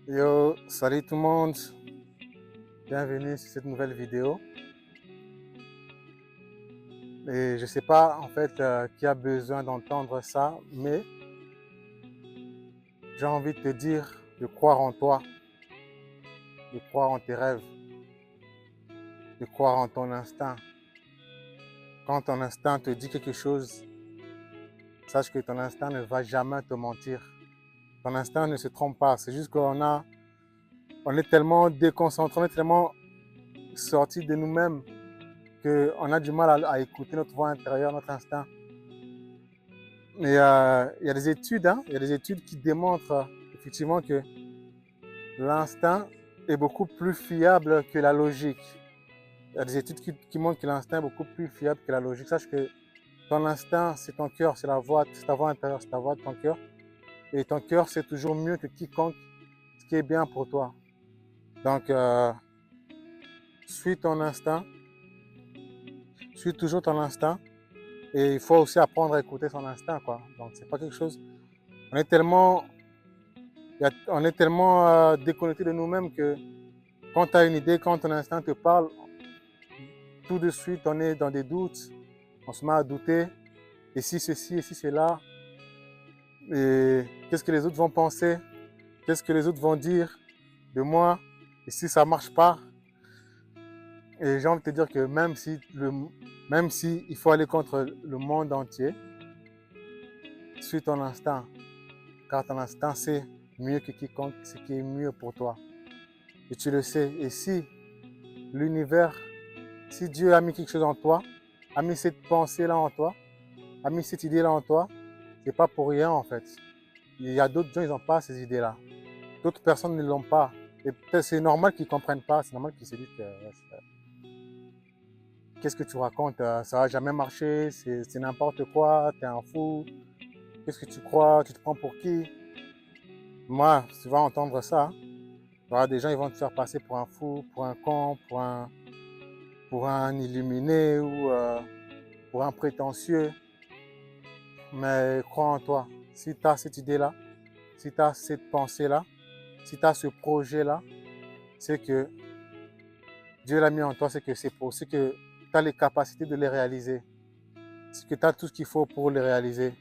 Yo, salut tout le monde, bienvenue sur cette nouvelle vidéo. Et je sais pas en fait qui a besoin d'entendre ça, mais j'ai envie de te dire de croire en toi, de croire en tes rêves, de croire en ton instinct. Quand ton instinct te dit quelque chose, sache que ton instinct ne va jamais te mentir. Ton instinct ne se trompe pas, c'est juste on est tellement déconcentré, on est tellement sorti de nous-mêmes qu'on a du mal à écouter notre voix intérieure, notre instinct. Mais il y a des études, hein, il y a des études qui démontrent effectivement que l'instinct est beaucoup plus fiable que la logique. Il y a des études qui montrent que l'instinct est beaucoup plus fiable que la logique. Sache que ton instinct, c'est ton cœur, c'est ta voix intérieure, c'est ta voix de ton cœur. Et ton cœur, c'est toujours mieux que quiconque ce qui est bien pour toi. Donc, suis ton instinct, suis toujours ton instinct. Et il faut aussi apprendre à écouter son instinct, quoi. Donc, c'est pas quelque chose. On est tellement on est tellement déconnecté de nous-mêmes que quand tu as une idée, quand ton instinct te parle, tout de suite on est dans des doutes, on se met à douter, et si ceci, et si cela, et qu'est-ce que les autres vont penser, qu'est-ce que les autres vont dire de moi, et si ça ne marche pas. Et j'ai envie de te dire que même si il faut aller contre le monde entier, suis ton instinct, car ton instinct c'est mieux que quiconque, ce qui est mieux pour toi. Et tu le sais, et si l'univers, si Dieu a mis quelque chose en toi, a mis cette pensée-là en toi, a mis cette idée-là en toi, c'est pas pour rien en fait. Il y a d'autres gens, ils n'ont pas ces idées-là. D'autres personnes ne l'ont pas. Et peut-être c'est normal qu'ils ne comprennent pas, c'est normal qu'ils se disent que qu'est-ce que tu racontes, ça va jamais marcher, c'est n'importe quoi, tu es un fou, qu'est-ce que tu crois, tu te prends pour qui? Moi, tu vas entendre ça, voilà, des gens ils vont te faire passer pour un fou, pour un con, pour un illuminé ou pour un prétentieux. Mais crois en toi. Si tu as cette idée-là, si tu as cette pensée-là, si tu as ce projet-là, c'est que Dieu l'a mis en toi, c'est que tu as les capacités de les réaliser. C'est que tu as tout ce qu'il faut pour les réaliser.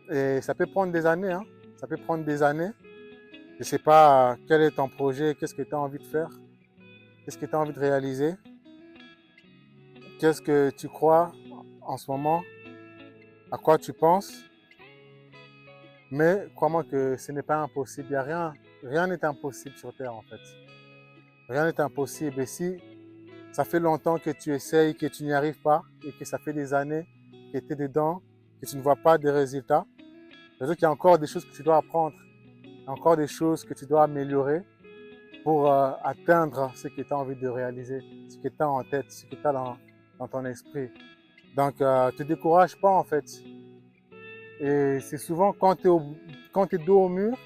Et ça peut prendre des années, hein. Ça peut prendre des années. Je ne sais pas quel est ton projet, qu'est-ce que tu as envie de faire, qu'est-ce que tu as envie de réaliser, qu'est-ce que tu crois en ce moment, à quoi tu penses. Mais crois-moi que ce n'est pas impossible. Il y a rien n'est impossible sur Terre en fait. Rien n'est impossible. Et si ça fait longtemps que tu essayes, que tu n'y arrives pas, et que ça fait des années que tu es dedans, que tu ne vois pas de résultats, c'est-à-dire qu'il y a encore des choses que tu dois apprendre, il y a encore des choses que tu dois améliorer pour atteindre ce que tu as envie de réaliser, ce que tu as en tête, ce que tu as dans ton esprit. Donc, ne te décourage pas en fait. Et c'est souvent quand tu es dos au mur,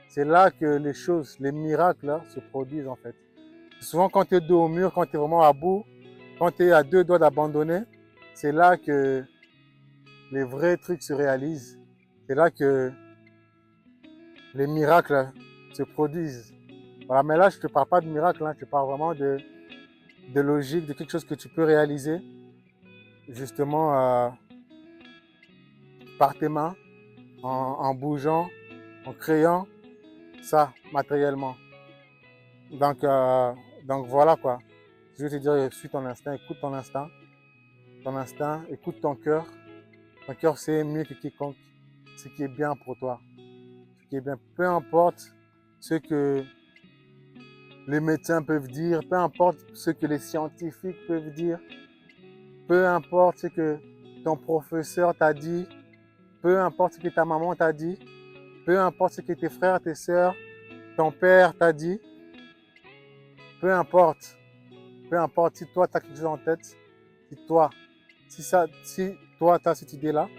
c'est là que les choses, les miracles là, se produisent en fait. Souvent, quand tu es dos au mur, quand tu es vraiment à bout, quand tu es à deux doigts d'abandonner, c'est là que les vrais trucs se réalisent. C'est là que les miracles se produisent. Voilà, mais là, je ne te parle pas de miracle, hein, je te parle vraiment de logique, de quelque chose que tu peux réaliser justement par tes mains, en bougeant, en créant ça matériellement. Donc, euh, donc voilà quoi. Je veux te dire, suis ton instinct, écoute ton instinct, écoute ton cœur. Ton cœur sait mieux que quiconque ce qui est bien pour toi. Ce qui est bien, peu importe ce que les médecins peuvent dire, peu importe ce que les scientifiques peuvent dire, peu importe ce que ton professeur t'a dit, peu importe ce que ta maman t'a dit, peu importe ce que tes frères, tes sœurs, ton père t'a dit, peu importe, peu importe si toi tu as quelque chose en tête, si toi tu as cette idée-là,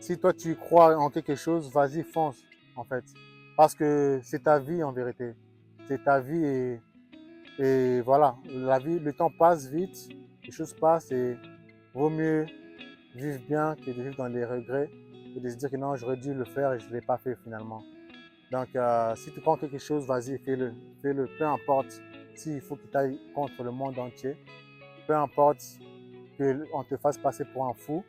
si toi tu crois en quelque chose, vas-y, fonce en fait. Parce que c'est ta vie en vérité. C'est ta vie et voilà, la vie, le temps passe vite, les choses passent et vaut mieux vivre bien que de vivre dans les regrets et de se dire que non, j'aurais dû le faire et je ne l'ai pas fait finalement. Donc, si tu crois en quelque chose, vas-y, fais-le. Fais-le, peu importe s'il faut que tu ailles contre le monde entier, peu importe qu'on te fasse passer pour un fou,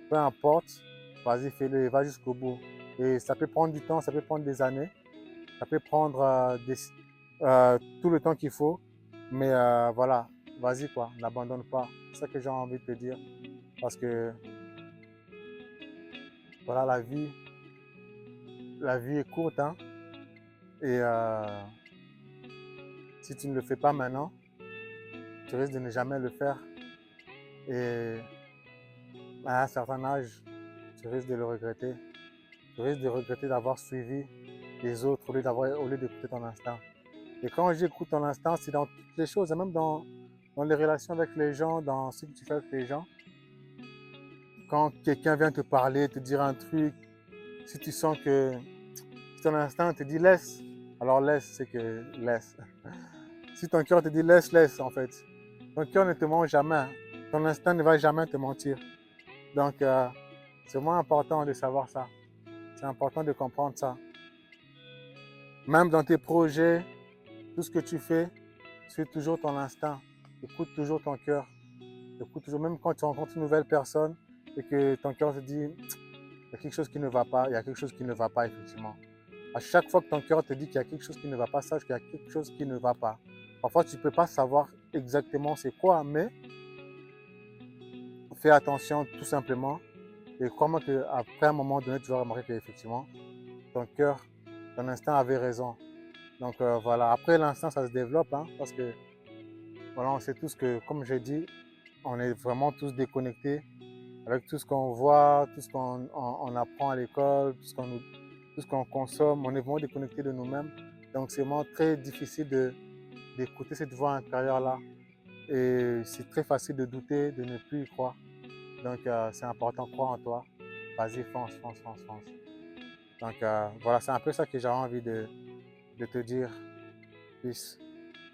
peu importe, vas-y, fais-le et va jusqu'au bout. Et ça peut prendre du temps, ça peut prendre des années, ça peut prendre tout le temps qu'il faut, mais voilà, vas-y quoi, n'abandonne pas. C'est ça que j'ai envie de te dire, parce que voilà, la vie est courte, hein, et si tu ne le fais pas maintenant, tu risques de ne jamais le faire. Et à un certain âge, tu risques de le regretter. Tu risques de regretter d'avoir suivi les autres au lieu d'écouter ton instinct. Et quand j'écoute ton instinct, c'est dans toutes les choses, et même dans les relations avec les gens, dans ce que tu fais avec les gens. Quand quelqu'un vient te parler, te dire un truc, si tu sens que si ton instinct te dit laisse, alors laisse, c'est que laisse. Si ton cœur te dit laisse, laisse en fait. Ton cœur ne te ment jamais. Ton instinct ne va jamais te mentir. Donc, c'est vraiment important de savoir ça. C'est important de comprendre ça. Même dans tes projets, tout ce que tu fais, suis toujours ton instinct. Écoute toujours ton cœur. Écoute toujours, même quand tu rencontres une nouvelle personne et que ton cœur te dit il y a quelque chose qui ne va pas, il y a quelque chose qui ne va pas effectivement. À chaque fois que ton cœur te dit qu'il y a quelque chose qui ne va pas, sache qu'il y a quelque chose qui ne va pas. Parfois, tu ne peux pas savoir exactement c'est quoi, mais fais attention tout simplement. Et crois-moi qu'après un moment donné, tu vas remarquer qu'effectivement, ton cœur, ton instinct avait raison. Donc voilà, après l'instinct, ça se développe, hein, parce que voilà, on sait tous que, comme j'ai dit, on est vraiment tous déconnectés avec tout ce qu'on voit, tout ce qu'on apprend à l'école, tout ce qu'on consomme. On est vraiment déconnectés de nous-mêmes. Donc c'est vraiment très difficile d'écouter cette voix intérieure-là. Et c'est très facile de douter, de ne plus y croire. Donc c'est important, croire en toi. Vas-y, fonce, fonce, fonce, fonce. Donc voilà, c'est un peu ça que j'avais envie de te dire. Peace.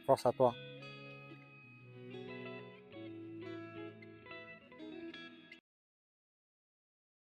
Force à toi.